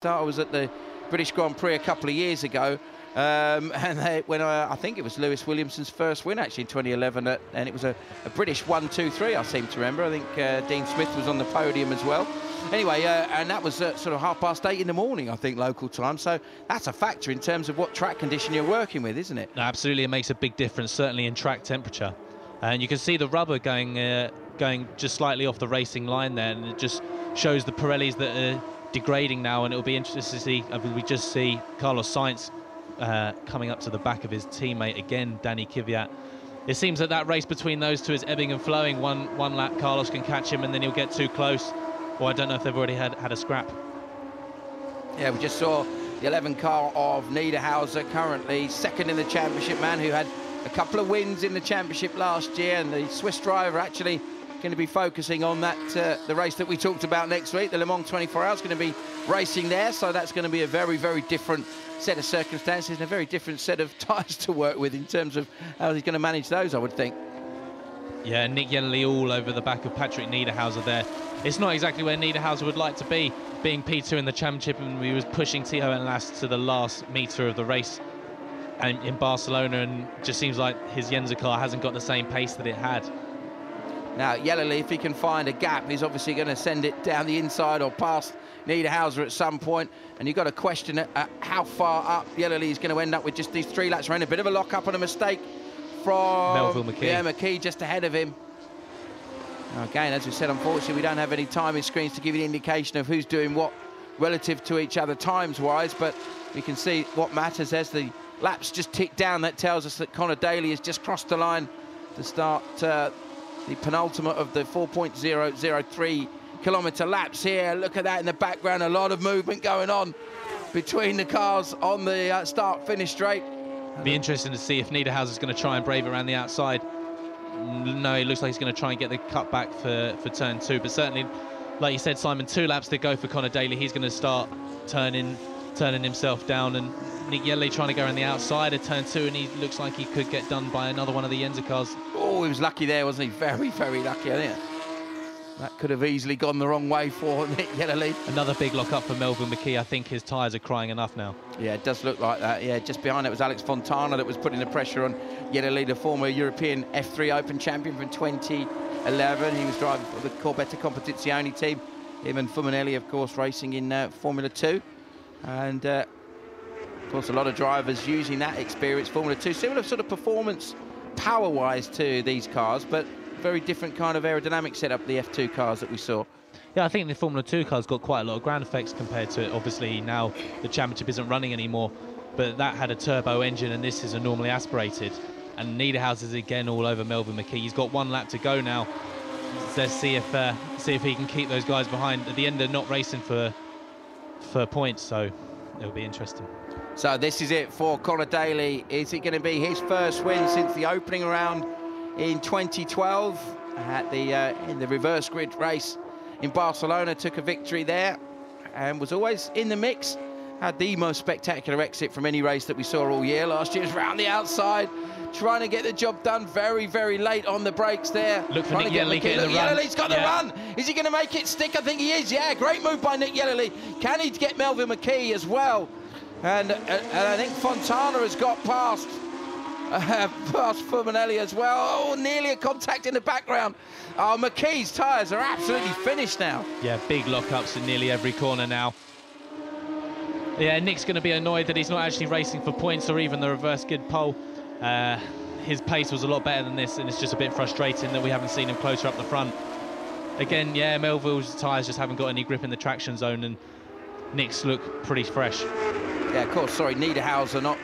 I was at the British Grand Prix a couple of years ago, and I think it was Lewis Williamson's first win actually in 2011, and it was a British 1-2-3, I seem to remember. I think Dean Smith was on the podium as well. Anyway, and that was sort of 8:30 in the morning, I think, local time. So that's a factor in terms of what track condition you're working with, isn't it? Absolutely, it makes a big difference, certainly in track temperature. And you can see the rubber going just slightly off the racing line there, and it just shows the Pirellis that are degrading now, and it'll be interesting to see. I mean, we just see Carlos Sainz coming up to the back of his teammate again, Danny Kvyat. It seems that race between those two is ebbing and flowing. One lap Carlos can catch him and then he'll get too close, or I don't know if they've already had a scrap. Yeah, we just saw the 11 car of Niederhauser, currently second in the championship, man who had a couple of wins in the championship last year, and the Swiss driver actually going to be focusing on that the race that we talked about next week. The Le Mans 24 Hours going to be racing there, so that's going to be a very, very different set of circumstances and a very different set of tyres to work with in terms of how he's going to manage those, I would think. Yeah, Nick Yenley all over the back of Patrick Niederhauser there. It's not exactly where Niederhauser would like to be, being P2 in the championship, and he was pushing Tio and Last to the last metre of the race and in Barcelona, and just seems like his Yenzer car hasn't got the same pace that it had. Now, Yenley, if he can find a gap, he's obviously going to send it down the inside or past Niederhauser at some point. And you've got to question how far up Yenley is going to end up with just these 3 laps around. A bit of a lock-up and a mistake from Melville McKee. Yeah, McKee just ahead of him. Now, again, as we said, unfortunately, we don't have any timing screens to give you an indication of who's doing what relative to each other times-wise, but we can see what matters as the laps just tick down. That tells us that Connor Daly has just crossed the line to start the penultimate of the 4.003 kilometre laps here. Look at that in the background, a lot of movement going on between the cars on the start-finish straight. Be interesting to see if Niederhauser's going to try and brave around the outside. No, it looks like he's going to try and get the cut back for turn 2, but certainly, like you said, Simon, 2 laps to go for Connor Daly. He's going to start turning himself down, and Nick Yenley trying to go around the outside of turn 2, and he looks like he could get done by another one of the Yenzer cars. Oh, he was lucky there, wasn't he? Very, very lucky, I think. That could have easily gone the wrong way for Nick Yenley. Another big lock-up for Melville McKee. I think his tyres are crying enough now. Yeah, it does look like that. Yeah, just behind it was Alex Fontana that was putting the pressure on Yenley, the former European F3 Open champion from 2011. He was driving for the Corbetta Competizione team. Him and Fuminelli, of course, racing in Formula 2. And, of course, a lot of drivers using that experience, Formula 2. Similar sort of performance, power-wise, to these cars, but very different kind of aerodynamic setup, the F2 cars that we saw. Yeah, I think the Formula 2 car's got quite a lot of ground effects compared to it. Obviously, now the championship isn't running anymore, but that had a turbo engine, and this is a normally aspirated. And Niederhauser's again all over Melville McKee. He's got 1 lap to go now. Let's see if he can keep those guys behind. At the end, they're not racing for points, so it'll be interesting. So this is it for Connor Daly. Is it going to be his first win since the opening round in 2012 at in the reverse grid race in Barcelona? Took a victory there and was always in the mix. Had the most spectacular exit from any race that we saw all year. Last year was round the outside, trying to get the job done very, very late on the brakes there. Look for Nick Yenley getting the run. Yenley's got the run. Is he going to make it stick? I think he is. Yeah, great move by Nick Yenley. Can he get Melville McKee as well? And I think Fontana has got past Fuminelli as well. Oh, nearly a contact in the background. Oh, McKee's tyres are absolutely finished now. Yeah, big lockups in nearly every corner now. Yeah, Nick's going to be annoyed that he's not actually racing for points or even the reverse grid pole. His pace was a lot better than this, and it's just a bit frustrating that we haven't seen him closer up the front. Again, yeah, Melville's tyres just haven't got any grip in the traction zone, and Nick's look pretty fresh. Yeah, of course, sorry, Niederhauser, not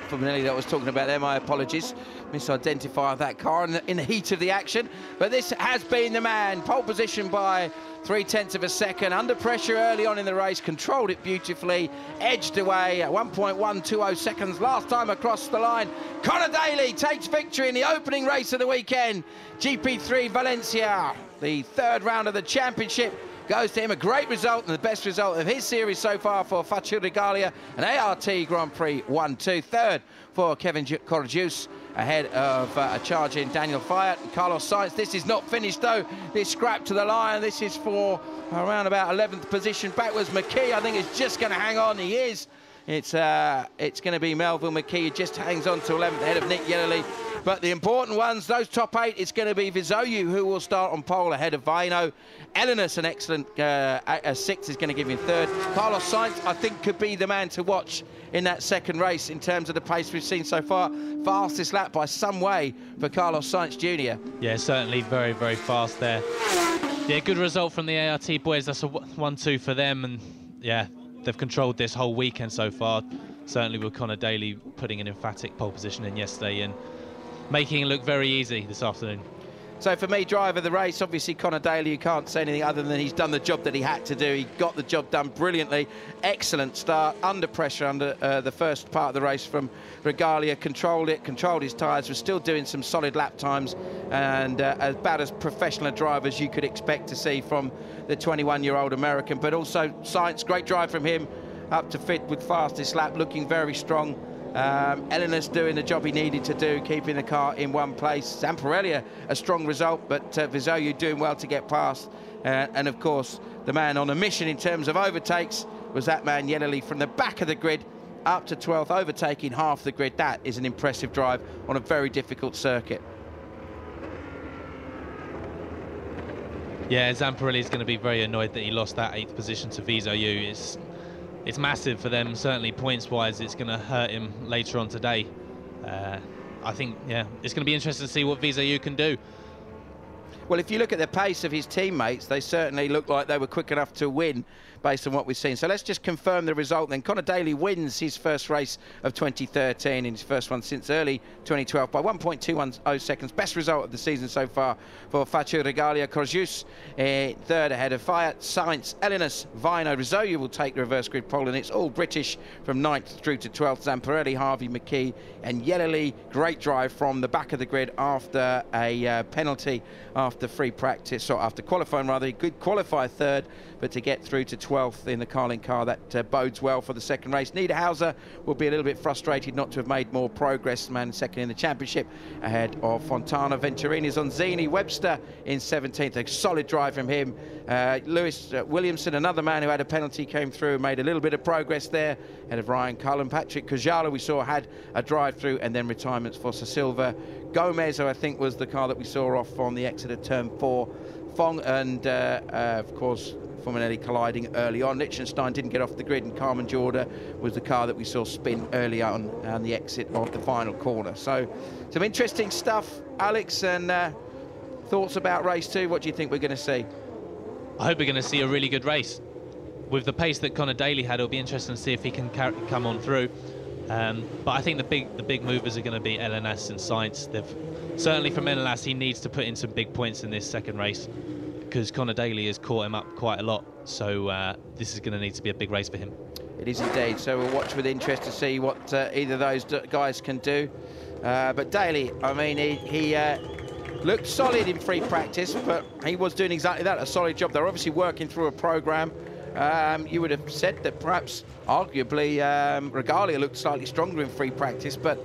Fuminelli that I was talking about there, my apologies. Misidentified that car in the heat of the action. But this has been the man, pole position by 0.3 of a second, under pressure early on in the race, controlled it beautifully, edged away at 1.120 seconds last time across the line. Connor Daly takes victory in the opening race of the weekend. GP3 Valencia, the 3rd round of the championship. goes to him. A great result and the best result of his series so far for Faccio Regalia, an ART Grand Prix 1-2. Third for Kevin Corjus, ahead of a charge in Daniel Fiat and Carlos Sainz. This is not finished though. This scrap to the line. This is for around about 11th position. Backwards McKee, I think, is just going to hang on. He is. It's going to be Melville McKee, who just hangs on to 11th ahead of Nick Yellerly. But the important ones, those top 8, it's going to be Vizoyu, who will start on pole ahead of Vaino. Elinus, an excellent 6th, is going to give him 3rd. Carlos Sainz, I think, could be the man to watch in that second race in terms of the pace we've seen so far. Fastest lap by some way for Carlos Sainz Jr. Yeah, certainly very, very fast there. Yeah, good result from the ART boys. That's a 1-2 for them. And yeah, they've controlled this whole weekend so far. Certainly with Connor Daly putting an emphatic pole position in yesterday and making it look very easy this afternoon. So for me, driver of the race, obviously Connor Daly, you can't say anything other than he's done the job that he had to do. He got the job done brilliantly. Excellent start, under pressure under the first part of the race from Regalia. Controlled it, controlled his tyres, was still doing some solid lap times, and about as professional a driver as you could expect to see from the 21-year-old American. But also Sainz, great drive from him, up to 5th with fastest lap, looking very strong. Elinus doing the job he needed to do, keeping the car in one place. Zamparelli, a strong result, but Vizoyu doing well to get past. And of course, the man on a mission in terms of overtakes was that man Yellerly from the back of the grid up to 12th, overtaking half the grid. That is an impressive drive on a very difficult circuit. Yeah, Zamparelli is going to be very annoyed that he lost that 8th position to Vizoyu. It's massive for them, certainly points-wise. It's going to hurt him later on today. I think, yeah, it's going to be interesting to see what Vizoyu can do. Well, if you look at the pace of his teammates, they certainly look like they were quick enough to win based on what we've seen. So let's just confirm the result then. Connor Daly wins his first race of 2013, in his first one since early 2012 by 1.210 seconds. Best result of the season so far for Faccio Regalia. Corjus 3rd ahead of Fiat, Sainz, Elinus, Vaino. Vizoyu will take the reverse grid pole, and it's all British from 9th through to 12th. Zamparelli, Harvey, McKee and Yellerly. Great drive from the back of the grid after a penalty after free practice, or after qualifying rather. Good qualifier 3rd, but to get through to 12th in the Carlin car, that bodes well for the second race. Niederhauser will be a little bit frustrated not to have made more progress, man second in the championship ahead of Fontana. Venturini's on Zini, Webster in 17th, a solid drive from him. Lewis Williamson, another man who had a penalty, came through and made a little bit of progress there ahead of Ryan Cullen. Patrick Kajala we saw had a drive through, and then retirements for Sir Silva. Gomez, who I think was the car that we saw off on the exit of turn 4. Fong and of course Formanelli colliding early on. Liechtenstein didn't get off the grid, and Carmen Jorda was the car that we saw spin early on the exit of the final corner. So some interesting stuff, Alex, and thoughts about race 2. What do you think we're going to see? I hope we're going to see a really good race. With the pace that Connor Daly had, it'll be interesting to see if he can come on through. But I think the big movers are going to be Elinus and Sainz. Certainly from Elinus, he needs to put in some big points in this second race, because Connor Daly has caught him up quite a lot. So this is going to need to be a big race for him. It is indeed. So we'll watch with interest to see what either of those guys can do. But Daly, I mean, he looked solid in free practice, but he was doing exactly that, a solid job. They're obviously working through a program. You would have said that perhaps, arguably, Regalia looked slightly stronger in free practice, but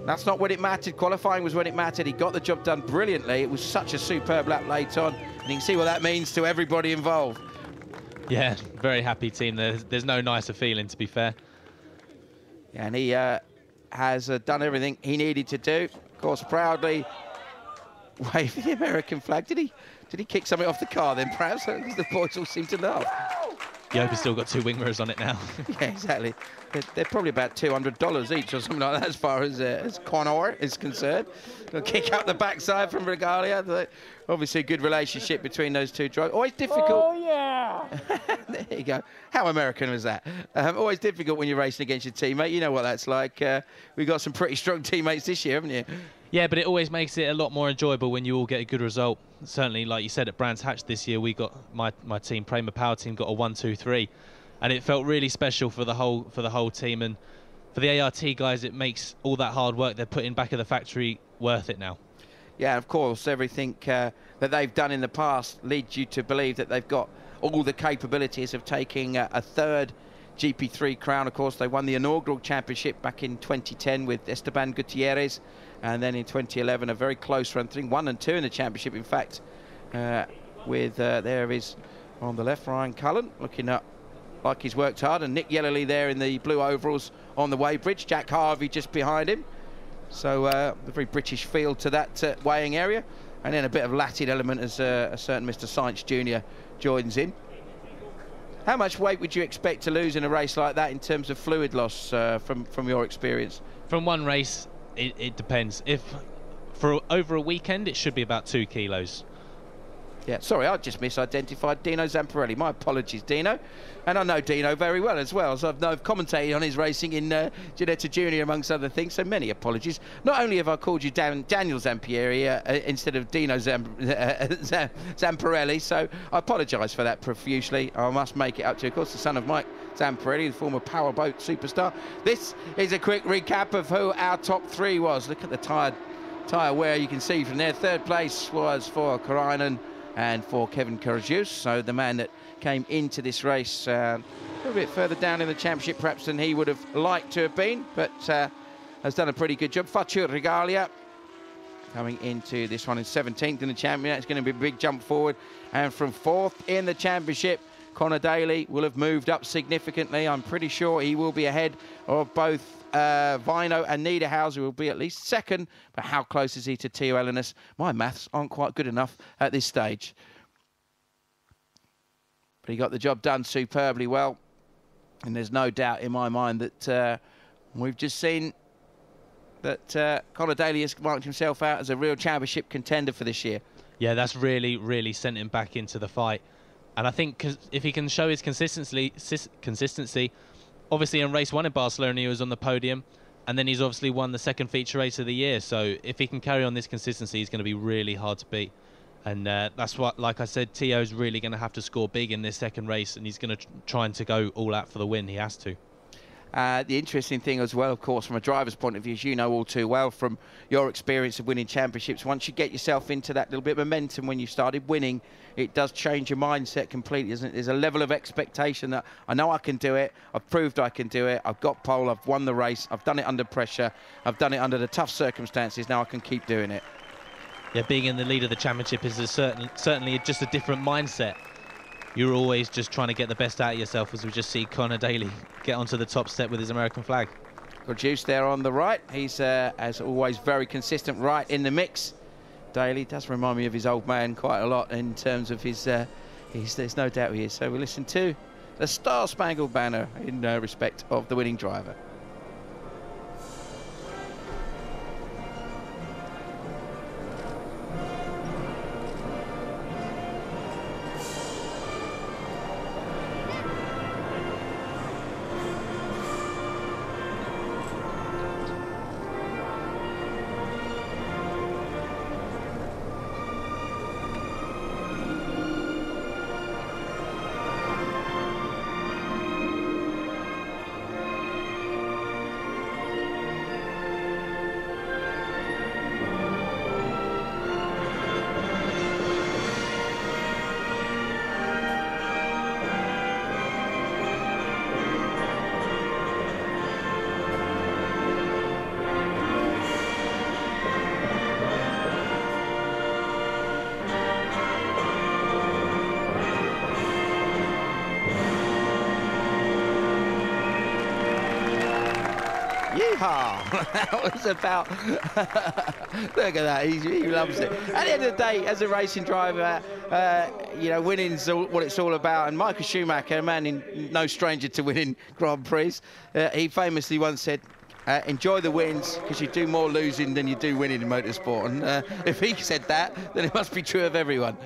that's not when it mattered. Qualifying was when it mattered. He got the job done brilliantly. It was such a superb lap late on, and you can see what that means to everybody involved. Yeah, very happy team. There's no nicer feeling, to be fair. Yeah, and he has done everything he needed to do. Of course, proudly waving the American flag. Did he kick something off the car then, perhaps? Because the boys all seem to laugh. Yopa's still got 2 wing mirrors on it now. Yeah, exactly. They're probably about $200 each or something like that, as far as Connor is concerned. They'll kick up the backside from Regalia. Obviously a good relationship between those two drivers. Always difficult. Oh, yeah. There you go. How American was that? Always difficult when you're racing against your teammate. You know what that's like. We've got some pretty strong teammates this year, haven't you? Yeah, but it always makes it a lot more enjoyable when you all get a good result. Certainly, like you said, at Brands Hatch this year, we got my team, Prema Power Team, got a 1-2-3, and it felt really special for the whole team. And for the ART guys, it makes all that hard work they're putting back at the factory worth it now. Yeah, of course, everything that they've done in the past leads you to believe that they've got all the capabilities of taking a third GP3 crown. Of course, they won the inaugural championship back in 2010 with Esteban Gutierrez, and then in 2011 a very close run, I think 1 and 2 in the championship, in fact, with there is on the left Ryan Cullen looking up like he's worked hard, and Nick Yellerly there in the blue overalls on the weighbridge, Jack Harvey just behind him. So a very British feel to that weighing area, and then a bit of Latin element as a certain Mr. Science Jr. joins in. How much weight would you expect to lose in a race like that in terms of fluid loss from your experience? From one race, it depends. If for over a weekend, it should be about 2 kilos. Yeah, sorry, I just misidentified Dino Zamparelli. My apologies, Dino. And I know Dino very well as well, so I've commentated on his racing in Ginetta Junior, amongst other things, so many apologies. Not only have I called you Daniel Zampieri instead of Dino Zamparelli, so I apologise for that profusely. I must make it up to you. Of course, the son of Mike Zamparelli, the former powerboat superstar. This is a quick recap of who our top 3 was. Look at the tyre wear, you can see from there. Third place was for Karainen and for Kevin Karagius, so the man that came into this race a little bit further down in the championship perhaps than he would have liked to have been, but has done a pretty good job. Faccio Regalia coming into this one in 17th in the championship. It's going to be a big jump forward, and from 4th in the championship, Connor Daly will have moved up significantly. I'm pretty sure he will be ahead of both Vino and Niederhauser, will be at least 2nd, but how close is he to Theo Elenis? My maths aren't quite good enough at this stage. But he got the job done superbly well, and there's no doubt in my mind that we've just seen that Connor Daly has marked himself out as a real championship contender for this year. Yeah, that's really sent him back into the fight. And I think if he can show his consistency, obviously in race 1 in Barcelona he was on the podium, and then he's obviously won the 2nd feature race of the year. So if he can carry on this consistency, he's going to be really hard to beat. And that's what, like I said, Tio's really going to have to score big in this 2nd race, and he's going to try to go all out for the win. He has to. The interesting thing as well, of course, from a driver's point of view, as you know all too well from your experience of winning championships, once you get yourself into that little bit of momentum when you started winning, it does change your mindset completely, isn't it? There's a level of expectation that I know I can do it, I've proved I can do it, I've got pole, I've won the race, I've done it under pressure, I've done it under the tough circumstances, now I can keep doing it. Yeah, being in the lead of the championship is certainly just a different mindset. You're always just trying to get the best out of yourself, as we just see Connor Daly get onto the top step with his American flag. Good juice there on the right. He's, as always, very consistent right in the mix. Daly does remind me of his old man quite a lot in terms of his, there's no doubt he is. So we'll listen to the Star Spangled Banner in respect of the winning driver. That was about look at that, he loves it. At the end of the day, as a racing driver, you know, winning's what it's all about. And Michael Schumacher, a man no stranger to winning Grand Prix, he famously once said, enjoy the wins, because you do more losing than you do winning in motorsport. And if he said that, then it must be true of everyone.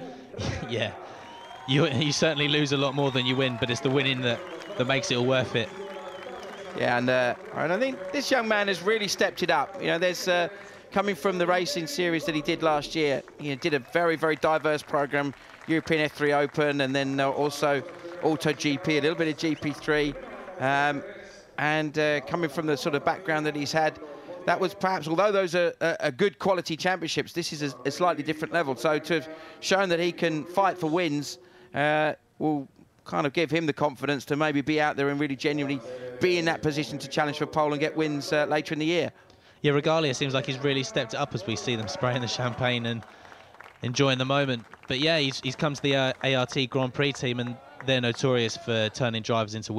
Yeah, you certainly lose a lot more than you win, but it's the winning that makes it all worth it. Yeah, and I think this young man has really stepped it up. You know, there's coming from the racing series that he did last year, he did a very diverse program, European F3 Open, and then also Auto GP, a little bit of GP3, and coming from the sort of background that he's had, that was perhaps, although those are good quality championships, this is a slightly different level. So to have shown that he can fight for wins, will kind of give him the confidence to maybe be out there and really genuinely be in that position to challenge for pole and get wins later in the year. Yeah, Regalia seems like he's really stepped it up as we see them spraying the champagne and enjoying the moment. But yeah, he's come to the ART Grand Prix team, and they're notorious for turning drivers into winners.